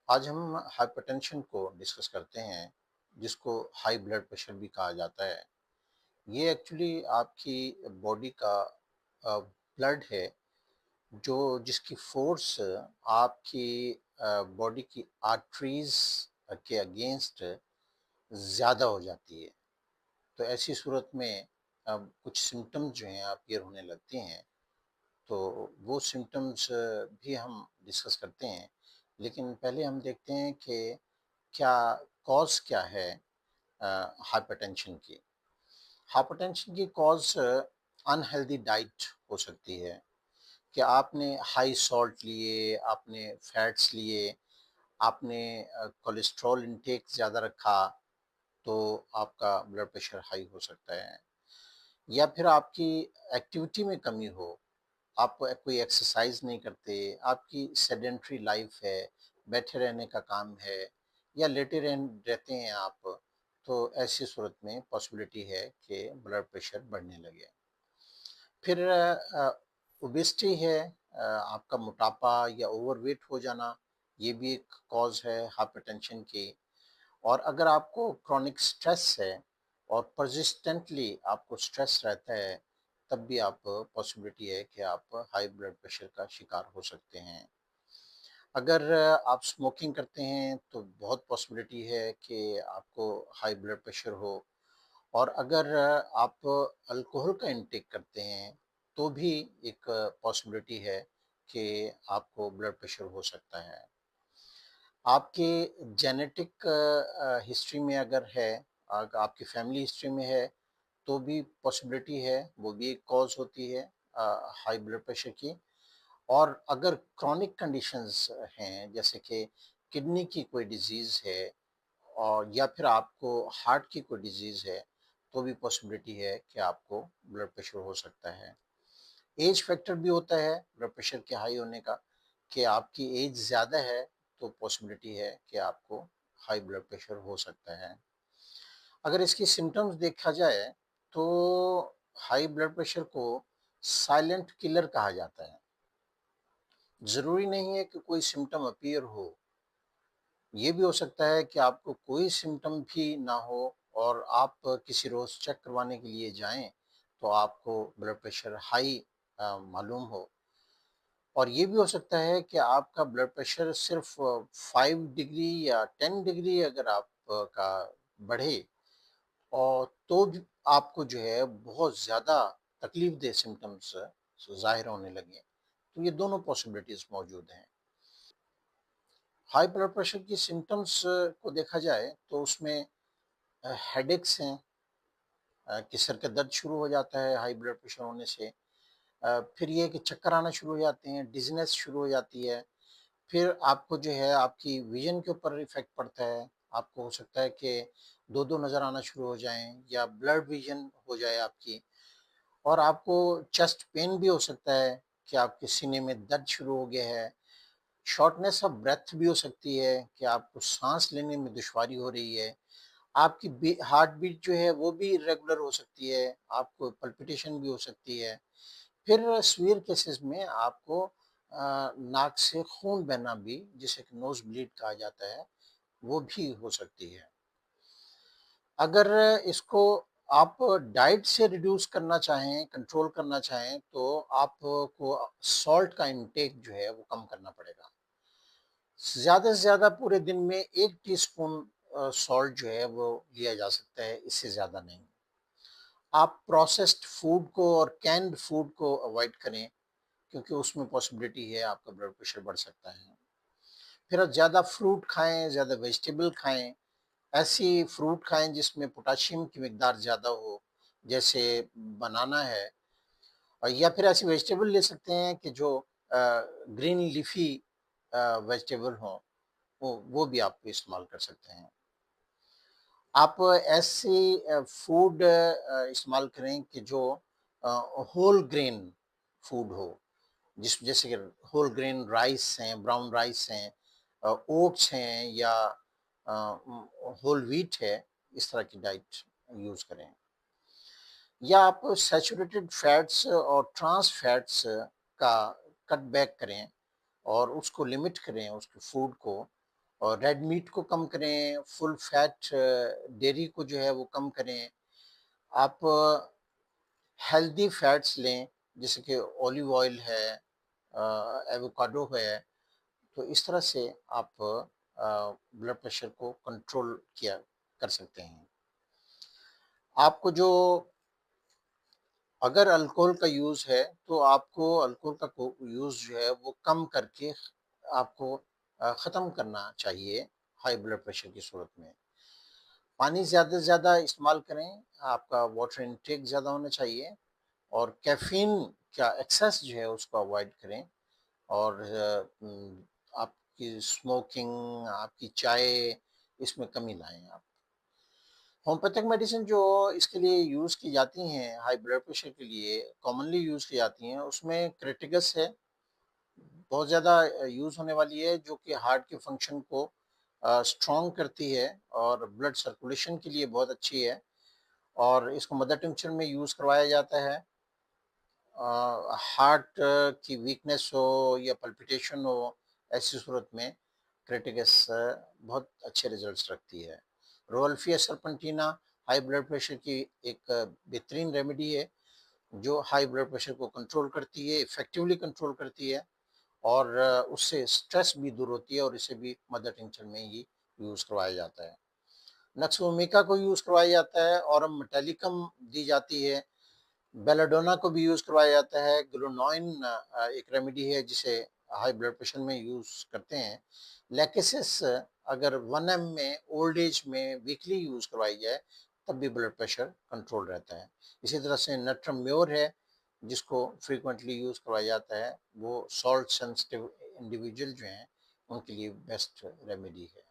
आज हम हाइपरटेंशन को डिस्कस करते हैं, जिसको हाई ब्लड प्रेशर भी कहा जाता है। ये एक्चुअली आपकी बॉडी का ब्लड है, जो जिसकी फोर्स आपकी बॉडी की आर्टरीज के अगेंस्ट ज़्यादा हो जाती है। तो ऐसी सूरत में कुछ सिम्टम्स जो हैं अपीयर होने लगते हैं। तो वो सिम्टम्स भी हम डिस्कस करते हैं। लेकिन पहले हम देखते हैं कि क्या कॉज़ क्या है हाइपरटेंशन की। हाइपरटेंशन की कॉज़ अनहेल्दी डाइट हो सकती है कि आपने हाई सॉल्ट लिए, आपने फैट्स लिए, आपने कोलेस्ट्रॉल इंटेक ज़्यादा रखा, तो आपका ब्लड प्रेशर हाई हो सकता है। या फिर आपकी एक्टिविटी में कमी हो, आप कोई एक्सरसाइज नहीं करते, आपकी सेडेंटरी लाइफ है, बैठे रहने का काम है, या रहते हैं आप, तो ऐसी सूरत में पॉसिबिलिटी है कि ब्लड प्रेशर बढ़ने लगे। फिर ओबेसिटी है, आपका मोटापा या ओवरवेट हो जाना, ये भी एक कॉज है हाइपरटेंशन की। और अगर आपको क्रॉनिक स्ट्रेस है और परसिस्टेंटली आपको स्ट्रेस रहता है, तब भी आप पॉसिबिलिटी है कि आप हाई ब्लड प्रेशर का शिकार हो सकते हैं। अगर आप स्मोकिंग करते हैं तो बहुत पॉसिबिलिटी है कि आपको हाई ब्लड प्रेशर हो। और अगर आप अल्कोहल का इंटेक करते हैं, तो भी एक पॉसिबिलिटी है कि आपको ब्लड प्रेशर हो सकता है। आपके जेनेटिक हिस्ट्री में अगर है, अगर आपकी फैमिली हिस्ट्री में है, तो भी पॉसिबिलिटी है, वो भी एक कॉज होती है हाई ब्लड प्रेशर की। और अगर क्रॉनिक कंडीशंस हैं, जैसे कि किडनी की कोई डिजीज़ है, और या फिर आपको हार्ट की कोई डिजीज़ है, तो भी पॉसिबिलिटी है कि आपको ब्लड प्रेशर हो सकता है। एज फैक्टर भी होता है ब्लड प्रेशर के हाई होने का, कि आपकी एज ज़्यादा है, तो पॉसिबिलिटी है कि आपको हाई ब्लड प्रेशर हो सकता है। अगर इसकी सिम्पटम्स देखा जाए, तो हाई ब्लड प्रेशर को साइलेंट किलर कहा जाता है। ज़रूरी नहीं है कि कोई सिम्पटम अपीयर हो। ये भी हो सकता है कि आपको कोई सिम्पटम भी ना हो, और आप किसी रोज़ चेक करवाने के लिए जाएँ, तो आपको ब्लड प्रेशर हाई मालूम हो। और ये भी हो सकता है कि आपका ब्लड प्रेशर सिर्फ़ 5 डिग्री या 10 डिग्री अगर आप का बढ़े, और तो भी आपको जो है बहुत ज़्यादा तकलीफ़देह सिम्पटम्स ज़ाहिर होने लगें। तो ये दोनों पॉसिबिलिटीज़ मौजूद हैं। हाई ब्लड प्रेशर की सिम्पटम्स को देखा जाए, तो उसमें हेडेक्स हैं, कि सर का दर्द शुरू हो जाता है हाई ब्लड प्रेशर होने से। फिर ये है कि चक्कर आना शुरू हो जाते हैं, डिज़नेस शुरू हो जाती है। फिर आपको जो है आपकी विज़न के ऊपर इफ़ेक्ट पड़ता है। आपको हो सकता है कि 2-2 नज़र आना शुरू हो जाएँ, या ब्लर्ड विज़न हो जाए आपकी। और आपको चेस्ट पेन भी हो सकता है, कि आपके सीने में दर्द शुरू हो गया है। शॉर्टनेस ऑफ ब्रेथ भी हो सकती है, कि आपको साँस लेने में दुश्वारी हो रही है। आपकी हार्ट बीट जो है वो भी इर्रेगुलर हो सकती है, आपको पल्पिटेशन भी हो सकती है। फिर सीवियर केसेस में आपको नाक से खून बहना भी, जिसे कि नोज़ ब्लीड कहा जाता है, वो भी हो सकती है। अगर इसको आप डाइट से रिड्यूस करना चाहें, कंट्रोल करना चाहें, तो आपको सॉल्ट का इंटेक जो है वो कम करना पड़ेगा। ज़्यादा से ज़्यादा पूरे दिन में 1 टीस्पून सॉल्ट जो है वो लिया जा सकता है, इससे ज़्यादा नहीं। आप प्रोसेस्ड फूड को और कैन्ड फूड को अवॉइड करें, क्योंकि उसमें पॉसिबिलिटी है आपका ब्लड प्रेशर बढ़ सकता है। फिर आप ज़्यादा फ्रूट खाएँ, ज़्यादा वेजिटेबल खाएँ, ऐसी फ्रूट खाएँ जिसमें पोटेशियम की मिकदार ज़्यादा हो, जैसे बनाना है। और या फिर ऐसी वेजिटेबल ले सकते हैं कि जो ग्रीन लीफ़ी वेजिटेबल हों, वो भी आप इस्तेमाल कर सकते हैं। आप ऐसे फूड इस्तेमाल करें कि जो अ, होल ग्रेन फूड हो, जैसे कि होल ग्रेन राइस हैं, ब्राउन राइस हैं, ओट्स हैं, या होल व्हीट है, इस तरह की डाइट यूज़ करें। या आप सैचुरेटेड फैट्स और ट्रांस फैट्स का कट बैक करें, और उसको लिमिट करें उसके फूड को। और रेड मीट को कम करें, फुल फैट डेयरी को जो है वो कम करें। आप हेल्दी फैट्स लें, जैसे कि ऑलिव ऑयल है, एवोकाडो है। तो इस तरह से आप ब्लड प्रेशर को कंट्रोल किया कर सकते हैं। आपको जो अगर अल्कोहल का यूज़ है, तो आपको अल्कोहल का यूज़ जो है वो कम करके आपको ख़त्म करना चाहिए हाई ब्लड प्रेशर की सूरत में। पानी ज़्यादा से ज़्यादा इस्तेमाल करें, आपका वाटर इनटेक ज़्यादा होना चाहिए, और कैफ़ीन का एक्सेस जो है उसको अवॉइड करें। और आपकी स्मोकिंग, आपकी चाय, इसमें कमी लाएँ आप। होम्योपैथिक मेडिसिन जो इसके लिए यूज़ की जाती हैं, हाई ब्लड प्रेशर के लिए कॉमनली यूज़ की जाती हैं, उसमें क्रिटिकस है, बहुत ज़्यादा यूज़ होने वाली है, जो कि हार्ट के फंक्शन को स्ट्रॉन्ग करती है और ब्लड सर्कुलेशन के लिए बहुत अच्छी है, और इसको मदर टिंक्चर में यूज़ करवाया जाता है। हार्ट की वीकनेस हो या पल्पिटेशन हो, ऐसी सूरत में क्रिटिकस बहुत अच्छे रिजल्ट्स रखती है। रोल्फिया सरपेंटिना हाई ब्लड प्रेशर की एक बेहतरीन रेमेडी है, जो हाई ब्लड प्रेशर को कंट्रोल करती है, इफ़ेक्टिवली कंट्रोल करती है, और उससे स्ट्रेस भी दूर होती है, और इसे भी मदर टिंचर में ही यूज़ करवाया जाता है। नक्स वोमिका को यूज़ करवाया जाता है, ऑरम मेटालिकम दी जाती है, बेलाडोना को भी यूज़ करवाया जाता है, ग्लूनोइन एक रेमेडी है जिसे हाई ब्लड प्रेशर में यूज़ करते हैं। लैकेसिस अगर 1 एम में ओल्ड एज में वीकली यूज़ करवाई जाए, तब भी ब्लड प्रेशर कंट्रोल रहता है। इसी तरह से नट्रम्योर है, जिसको फ्रीक्वेंटली यूज़ करवाया जाता है, वो सॉल्ट सेंसिटिव इंडिविजुअल जो हैं, उनके लिए बेस्ट रेमेडी है।